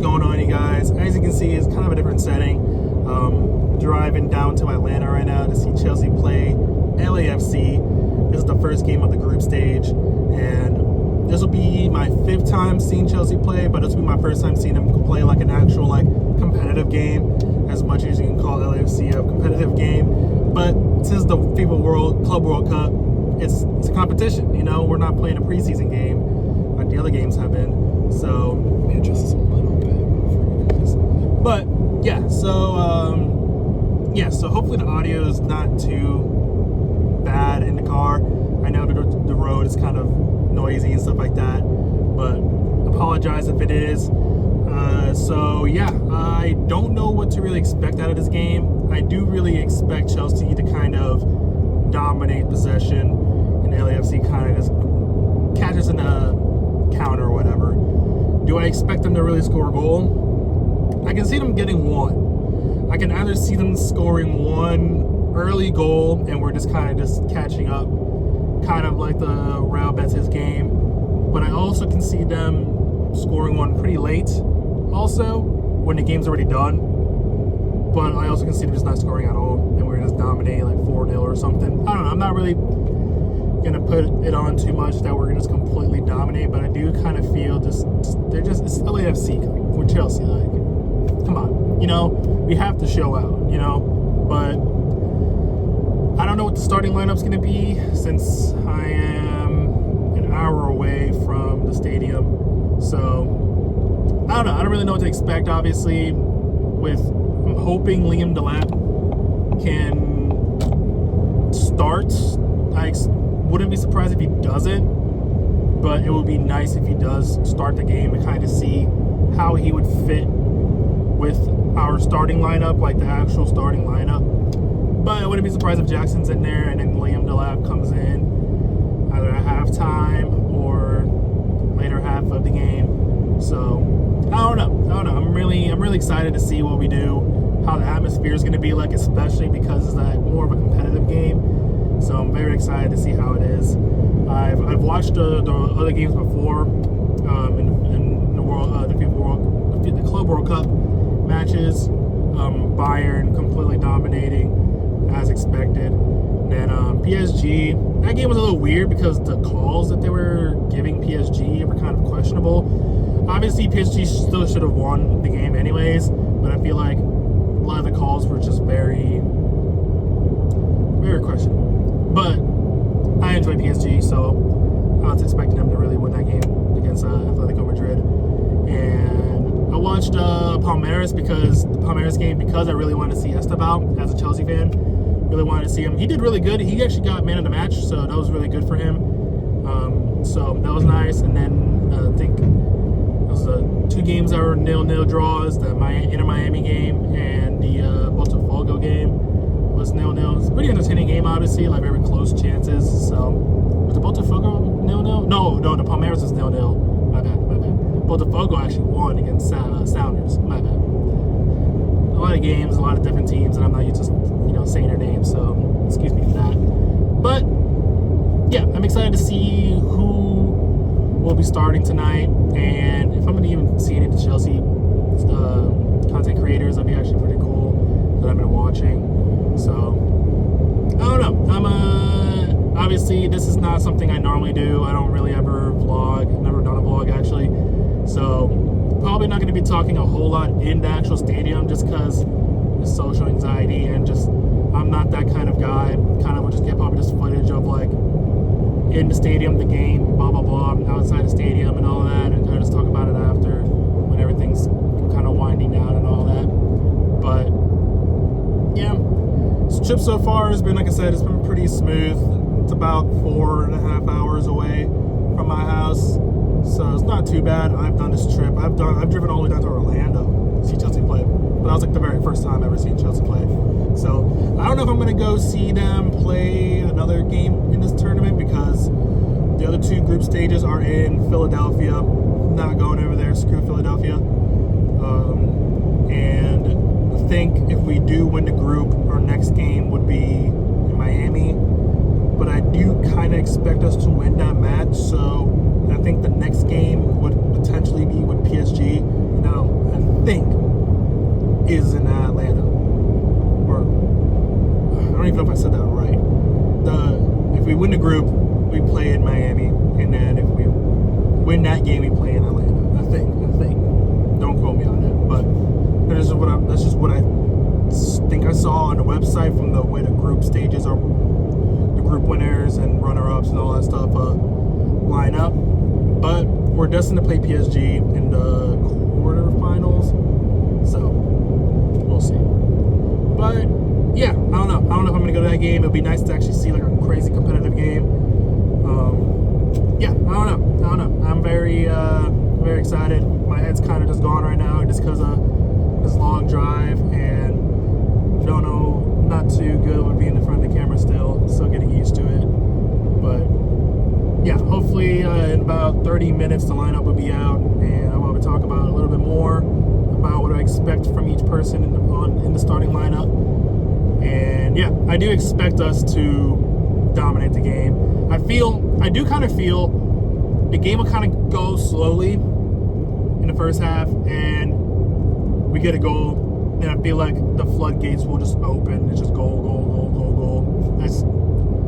going on, you guys? As you can see, it's kind of a different setting. Driving down to Atlanta right now to see Chelsea play LAFC. This is the first game of the group stage, and this will be my 5th time seeing Chelsea play, but this will be my first time seeing them play like an actual competitive game, as much as you can call LAFC a competitive game. But since the FIFA Club World Cup, it's a competition. You know, we're not playing a preseason game like the other games have been. So let me adjust this a little bit. But yeah, so hopefully the audio is not too bad in the car. I know the road is kind of noisy and stuff like that, but apologize if it is. So yeah, I don't know what to really expect out of this game. I do really expect Chelsea to kind of dominate possession, and LAFC kind of just catches in a counter or whatever. Do I expect them to really score a goal? I can see them getting one. I can either see them scoring one early goal and we're just kind of just catching up, kind of like the Real Betis game. But I also can see them scoring one pretty late, also, when the game's already done. But I also can see them just not scoring at all, and we're just dominating like 4-0 or something. I don't know. I'm not really going to put it on too much that we're going to just completely dominate, but I do kind of feel it's LAFC with Chelsea. Like, come on. You know, we have to show out, you know. But I don't know what the starting lineup's going to be, since I am an hour away from the stadium. So, I don't know. I don't really know what to expect, obviously. I'm hoping Liam Delap can start. I wouldn't be surprised if he doesn't, but it would be nice if he does start the game and kind of see how he would fit with our starting lineup, like the actual starting lineup. But I wouldn't be surprised if Jackson's in there and then Liam Delap comes in either at halftime or later half of the game. So I don't know. I'm really excited to see what we do, how the atmosphere is going to be like, especially because it's more of a competitive game. So I'm very excited to see how it is. I've watched the other games before in the world, the Club World Cup matches. Bayern completely dominating as expected. And then PSG, that game was a little weird because the calls that they were giving PSG were kind of questionable. Obviously, PSG still should have won the game anyways, but I feel like a lot of the calls were just very, very questionable. But I enjoy PSG, so I was expecting them to really win that game against Atletico Madrid. And I watched Palmeiras game because I really wanted to see Esteban as a Chelsea fan. Really wanted to see him. He did really good. He actually got man of the match, so that was really good for him. So that was nice. And then I think it was 2 games that were 0-0 draws. The Inter Miami game and the Botafogo game was 0-0. It's a pretty entertaining game, obviously, like very close chances. So was the Botafogo 0-0? No, the Palmeiras was 0-0. My bad. Botafogo actually won against Sounders. My bad. A lot of games, a lot of different teams, and I'm not used to saying their names, so excuse me for that. But yeah, I'm excited to see who will be starting tonight, and if I'm going to even see any of the Chelsea content creators, that'd be actually pretty cool that I've been watching. So I don't know. Obviously this is not something I normally do. I don't really ever vlog. I've never done a vlog actually. So probably not going to be talking a whole lot in the actual stadium, just because the social anxiety and just I'm not that kind of guy. Kind of will just get probably just footage of like in the stadium, the game, blah blah blah, outside the stadium and all that, and kind of just talk about it after when everything's kind of winding down and all that. But yeah, this trip so far has been, like I said, it's been pretty smooth. It's about 4.5 hours away from my house, so it's not too bad. I've done this trip. I've driven all the way down to Orlando to see Chelsea play, but that was like the very first time I've ever seen Chelsea play. So I don't know if I'm gonna go see them play another game in this tournament, because the other 2 group stages are in Philadelphia. Not going over there. Screw Philadelphia. And I think if we do win the group, our next game would be in Miami. But I do kind of expect us to win that match, so I think the next game would potentially be with PSG. And is in Atlanta. Or I don't even know if I said that right. If we win the group, we play in Miami, and then if we win that game, we play in Atlanta. I think. Don't quote me on that, but that's just what I think I saw on the website from the way the group stages are, the group winners and runner-ups and all that stuff line up. But we're destined to play PSG in the quarterfinals, so we'll see. But yeah, I don't know if I'm gonna go to that game. It'll be nice to actually see like a crazy competitive game. Yeah, I don't know. I'm very excited. My head's kind of just gone right now just because of this long drive, and don't know, not too good with being in front of the camera still getting used to it. But yeah, hopefully in about 30 minutes the lineup will be out, and I'll be talking about a little bit more about what I expect from each person in the starting lineup. And yeah, I do expect us to dominate the game. I do kind of feel the game will kind of go slowly in the first half, and we get a goal, and I feel like the floodgates will just open. It's just goal.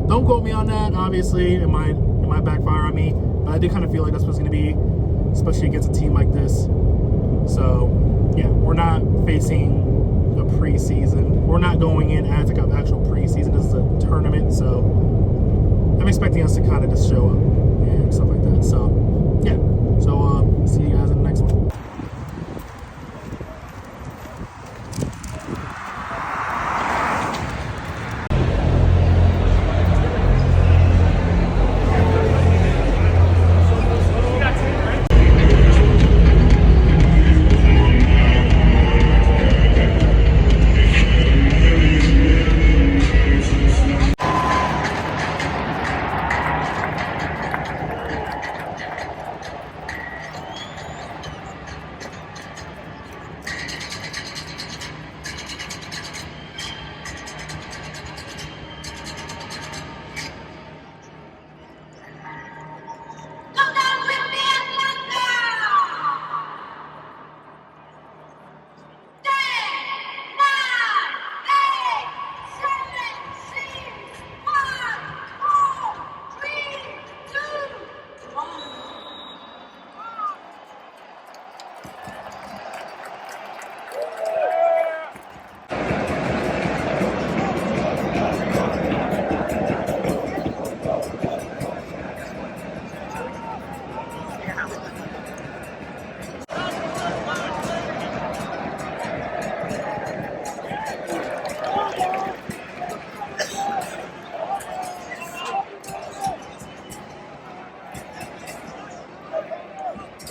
Don't quote me on that, obviously. It might backfire on me, but I do kind of feel like that's what's going to be, especially against a team like this. So yeah, we're not facing a preseason. We're not going in as like an actual preseason. This is a tournament, so I'm expecting us to kind of just show up and stuff like that. So yeah, so see you guys in the next one.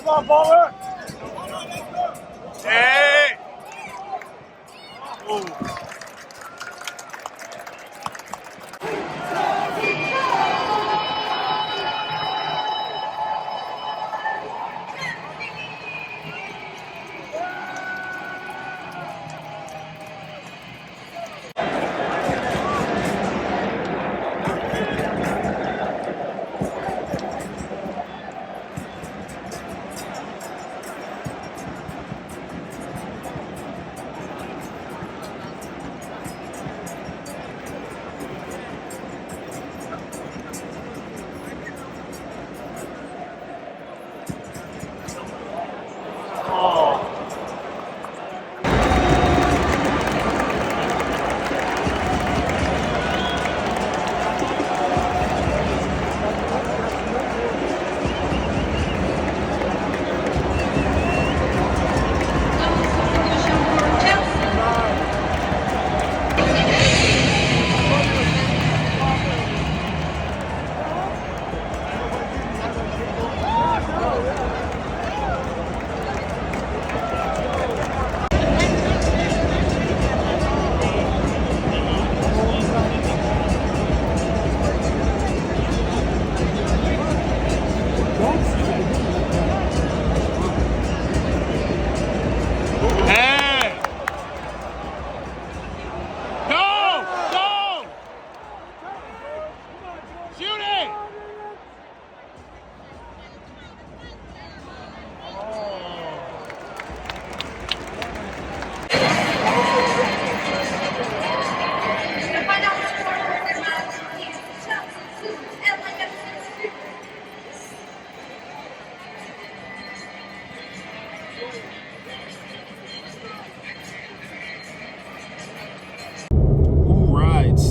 Come on, baller! Hey! Ooh.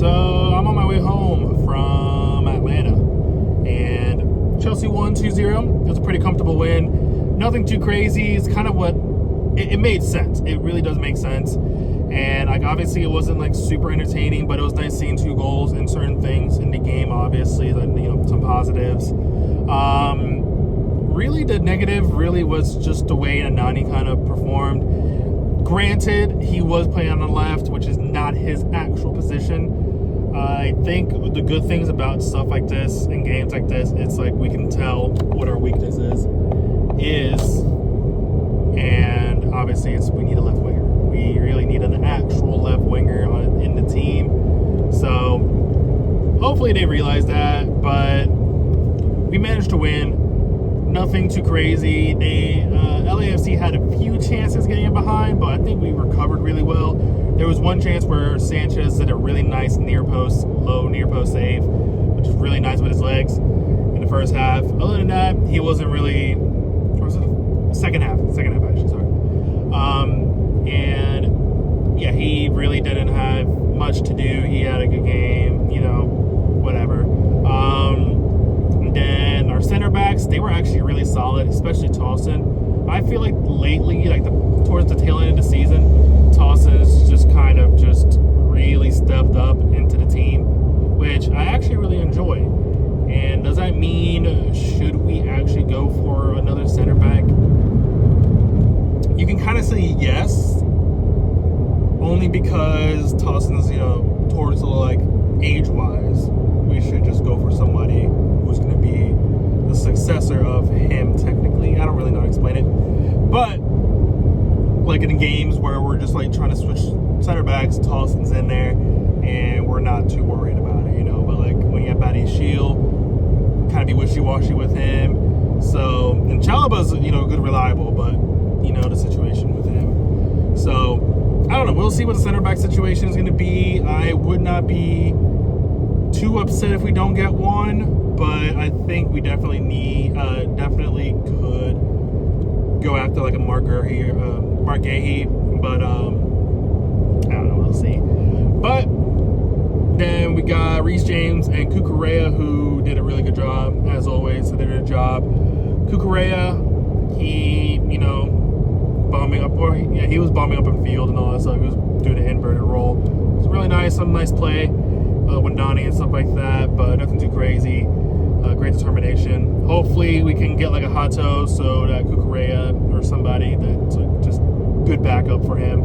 So I'm on my way home from Atlanta, and Chelsea won 2-0. It was a pretty comfortable win. Nothing too crazy. It's kind of what it made sense. It really does make sense. And like obviously it wasn't like super entertaining, but it was nice seeing 2 goals and certain things in the game. Obviously, like, some positives. Really, the negative really was just the way Anani kind of performed. Granted, he was playing on the left, which is not his actual position. I think the good things about stuff like this and games like this, it's like we can tell what our weakness is, and obviously we need a left winger. We really need an actual left winger in the team. So hopefully they realize that, but we managed to win. Nothing too crazy. LAFC had a few chances getting in behind, but I think we recovered really well. There was one chance where Sanchez did a really nice low near post save, which was really nice with his legs in the first half. Other than that, he wasn't really. Or was it second half actually? Sorry. And yeah, he really didn't have much to do. He had a good game, whatever. And then our center backs, they were actually really solid, especially Towson. I feel like lately, towards the tail end of the season, Towson has just kind of really stepped up into the team, which I actually really enjoy. And does that mean should we actually go for another center back? You can kind of say yes, only because Towson's, towards age-wise, we should just go for somebody who's going to be the successor of him, technically. I don't really know how to explain it. But, in games where we're just, trying to switch center backs, Towson's in there, and we're not too worried about it, But, when you have Batty Shield, kind of be wishy-washy with him. So, and Chalobah's, good reliable, but, the situation with him. So, I don't know. We'll see what the center back situation is going to be. I would not be too upset if we don't get one, but I think we definitely could go after a Mark Gahey, but I don't know, we'll see. But then we got Reece James and Cucurella, who did a really good job, as always. So they did a job. Cucurella, he was bombing up in field and all that stuff. He was doing an inverted roll. It was really nice, some nice play. Windani and stuff like that, but nothing too crazy. Great determination. Hopefully we can get a Hato, so that Cucurella or somebody that's just good backup for him,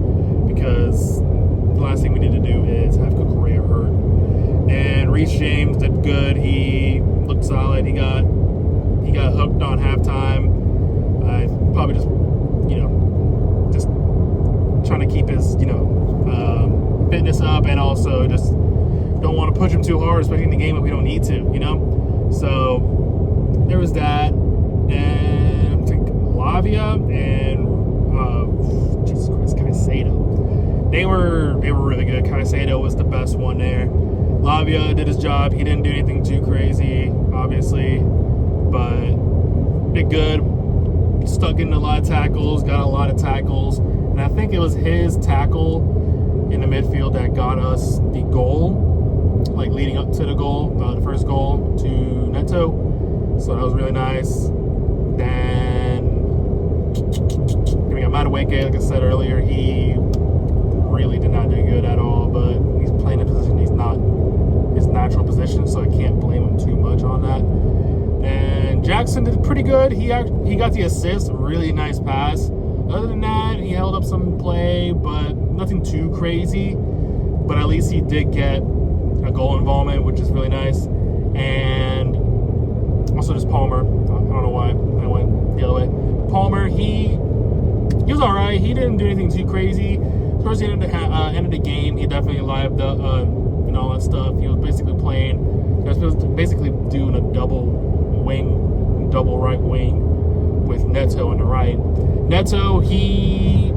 because the last thing we need to do is have Cucurella hurt. And Reece James did good. He looked solid. He got hooked on halftime. Probably just trying to keep his fitness up, and also just don't want to push him too hard, especially in the game if we don't need to, So there was that. And I think Lavia and Jesus Christ, Caicedo. They were really good. Caicedo was the best one there. Lavia did his job. He didn't do anything too crazy, obviously, but did good. Stuck in a lot of tackles, got a lot of tackles, and I think it was his tackle in the midfield that got us the goal, leading up to the goal, the first goal to Neto. So that was really nice. Then we got Madueke, like I said earlier, he really did not do good at all, but he's playing a position he's not his natural position, so I can't blame him too much on that. And Jackson did pretty good. He got the assist, really nice pass. Other than that, he held up some play, but nothing too crazy. But at least he did get a goal involvement, which is really nice. And also just Palmer. I don't know why I went the other way. Palmer, he was all right. He didn't do anything too crazy. Towards the end of the game, he definitely lived up and all that stuff. He was basically playing. He was basically doing a double right wing with Neto on the right. Neto, it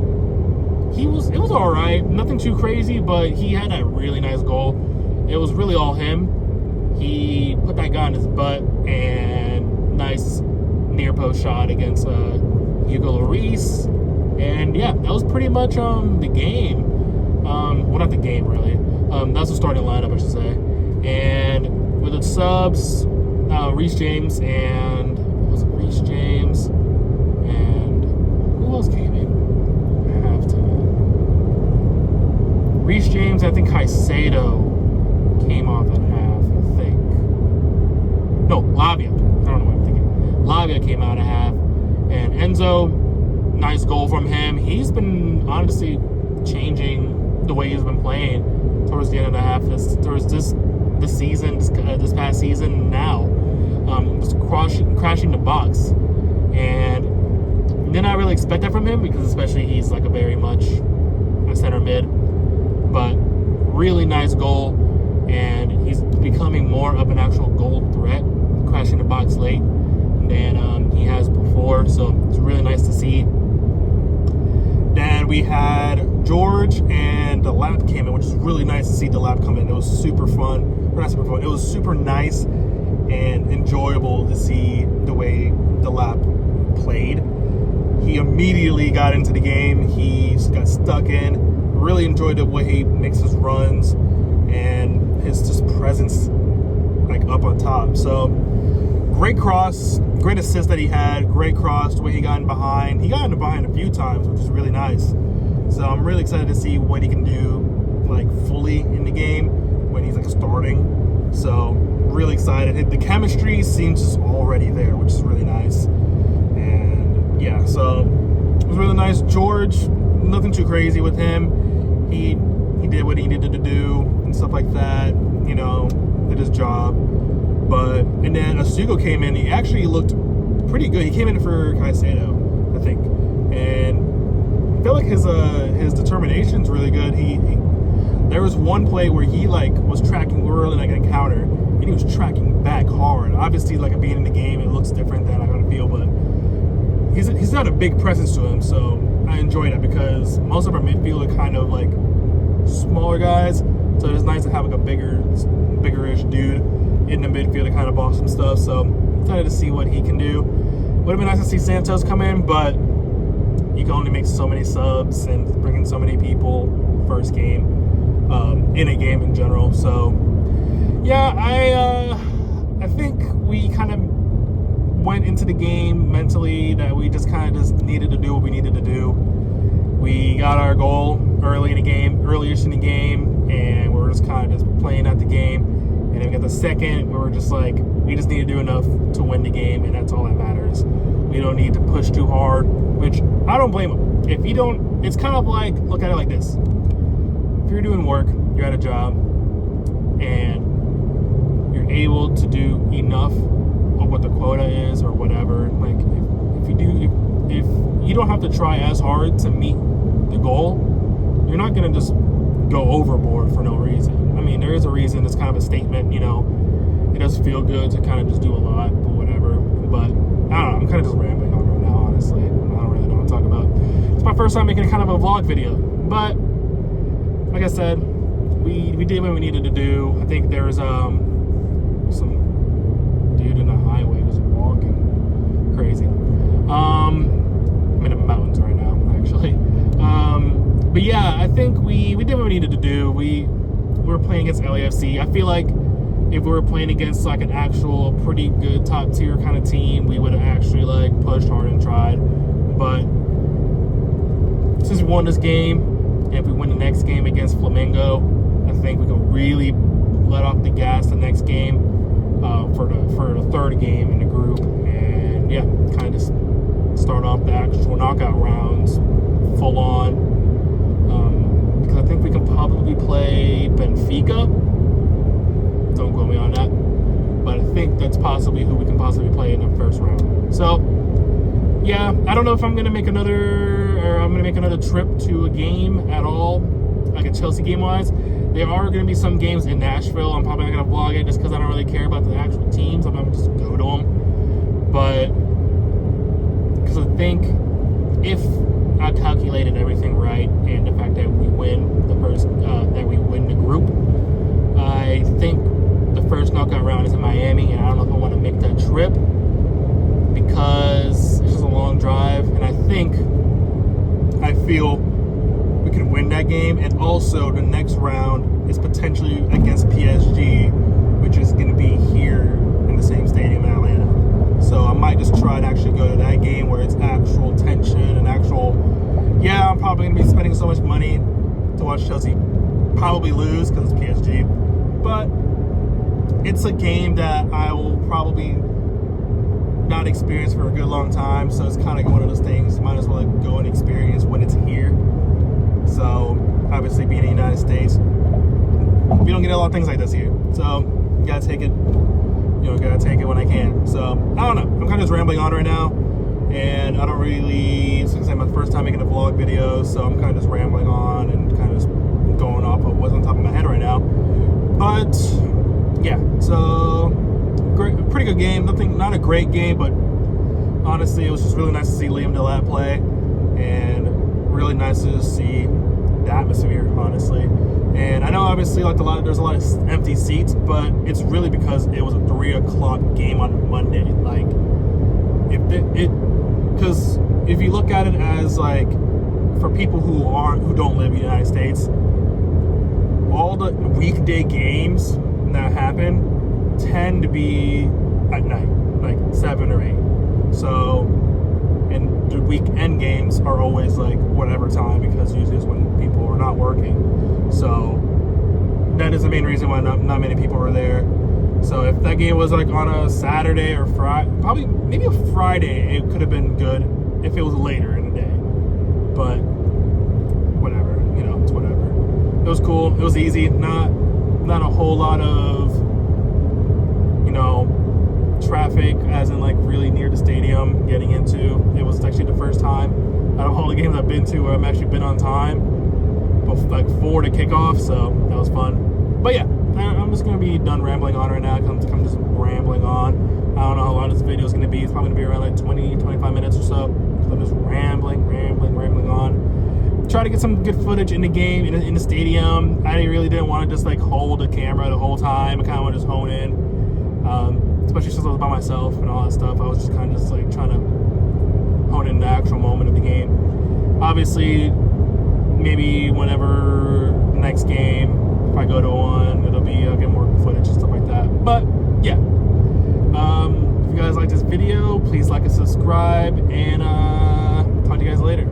was all right. Nothing too crazy, but he had that really nice goal. It was really all him. He put that guy in his butt, and nice near post shot against Hugo Lloris. And yeah, that was pretty much the game. Well, not the game really. That's the starting lineup, I should say. And with the subs, Reece James and who else came in at halftime? Reece James, I think Caicedo came off at half, I think. No, Lavia. I don't know what I'm thinking. Lavia came out at half. And Enzo, nice goal from him. He's been honestly changing the way he's been playing towards the end of the half. This past season now. Just crashing the box. And did not really expect that from him because especially he's like a very much a center mid. But really nice goal. And he's becoming more of an actual goal threat, crashing the box late than he has before. So it's really nice to see. Then we had George and the Lafc came in, which is really nice to see the Lafc come in. It was super fun. Or not super fun. It was super nice and enjoyable to see the way the Lafc played. He immediately got into the game. He got stuck in. Really enjoyed the way he makes his runs and his just presence like up on top. So great cross, great assist that he had, great cross, the way he got in behind. He got in behind a few times, which is really nice. So I'm really excited to see what he can do like fully in the game when he's like starting. So really excited. The chemistry seems just already there, which is really nice. And yeah, so it was really nice. George, nothing too crazy with him. He did what he needed to do and stuff like that, you know, did his job. And then Asugo came in. He actually looked pretty good. He came in for Caicedo, I think. And I feel like his determination's really good. There was one play where he like was tracking, we were really like an encounter, and he was tracking back hard. Obviously, like being in the game, it looks different than I gotta feel, but he's got a big presence to him, so I enjoy that because most of our midfield are kind of like smaller guys, so it's nice to have like a bigger-ish dude in the midfield to kind of boss some stuff. So excited to see what he can do. Would have been nice to see Santos come in, but you can only make so many subs and bring in so many people first game in a game in general. So yeah, I think we kind of went into the game mentally that we just needed to do what we needed to do. We got our goal earlier in the game, and we were just kind of just playing out the game. And then we got the second, where we're just like, we just need to do enough to win the game, and that's all that matters. We don't need to push too hard, which I don't blame them. If you don't, it's kind of like, look at it like this. If you're doing work, you're at a job, and you're able to do enough of what the quota is or whatever, like if you don't have to try as hard to meet the goal, you're not going to just go overboard for no reason. I mean, there is a reason. It's kind of a statement, you know. It does feel good to kind of just do a lot, but whatever. But I don't know. I'm kind of just rambling on right now, honestly. I don't really know what to talk about. It's my first time making kind of a vlog video. But like I said, we did what we needed to do. I think there's some dude in the highway just walking crazy. I'm in the mountains right now, actually. But yeah, I think we did what we needed to do. We were playing against LAFC. I feel like if we were playing against like an actual pretty good top tier kind of team, we would have actually like pushed hard and tried. But since we won this game, and if we win the next game against Flamengo, I think we can really let off the gas the next game for the third game in the group, and yeah, kind of start off the actual knockout rounds full on. Because I think we can probably play Benfica. Don't quote me on that, but I think that's possibly who we can possibly play in the first round. So yeah, I don't know if I'm gonna make another trip to a game at all, like a Chelsea game wise. There are going to be some games in Nashville. I'm probably not going to vlog it just because I don't really care about the actual teams. I'm going to just go to them. But because I think if I calculated everything right, and the fact that we win the group, I think the first knockout round is in Miami, and I don't know if I want to make that trip because it's just a long drive, and I feel we we can win that game. And also, the next round is potentially against PSG, which is going to be here in the same stadium in Atlanta. So I might just try to actually go to that game where it's actual tension and actual. Yeah, I'm probably going to be spending so much money to watch Chelsea probably lose because it's PSG. But it's a game that I will probably not experience for a good long time. So it's kind of one of those things. Might as well go and experience when it's here. So obviously, being in the United States, we don't get a lot of things like this here. So you gotta take it. Gotta take it when I can. So I don't know. I'm kind of just rambling on right now, and I don't really. It's like my first time making a vlog video, so I'm kind of just rambling on and kind of just going off of what's on top of my head right now. But yeah, so pretty good game. Not a great game, but honestly, it was just really nice to see Liam Delap play, and really nice to see the atmosphere, honestly. And I know, obviously, there's a lot of empty seats, but it's really because it was a 3:00 game on Monday. Like, because if you look at it as like for people who don't live in the United States, all the weekday games that happen tend to be at night, like 7 or 8. So, and the weekend games are always like whatever time, because usually it's when people are not working. So that is the main reason why not many people were there. So if that game was like on a Saturday or Friday, probably maybe a Friday, it could have been good if it was later in the day. But whatever, it's whatever. It was cool. It was easy. Not a whole lot of traffic, as in like really near the stadium getting into. It was actually the first time out of all the games I've been to where I've actually been on time, like 4 to kickoff. So that was fun. But yeah, I'm just gonna be done rambling on right now. I'm just rambling on. I don't know how long this video is gonna be. It's probably gonna be around like 20-25 minutes or so. I'm just rambling on. Try to get some good footage in the game, in the stadium. I really didn't want to just like hold the camera the whole time. I kind of want to just hone in. Especially since I was by myself and all that stuff. I was just kind of just like trying to hone in the actual moment of the game. Obviously, maybe whenever the next game, if I go to one, I'll get more footage and stuff like that. But yeah, if you guys like this video, please like and subscribe, and talk to you guys later.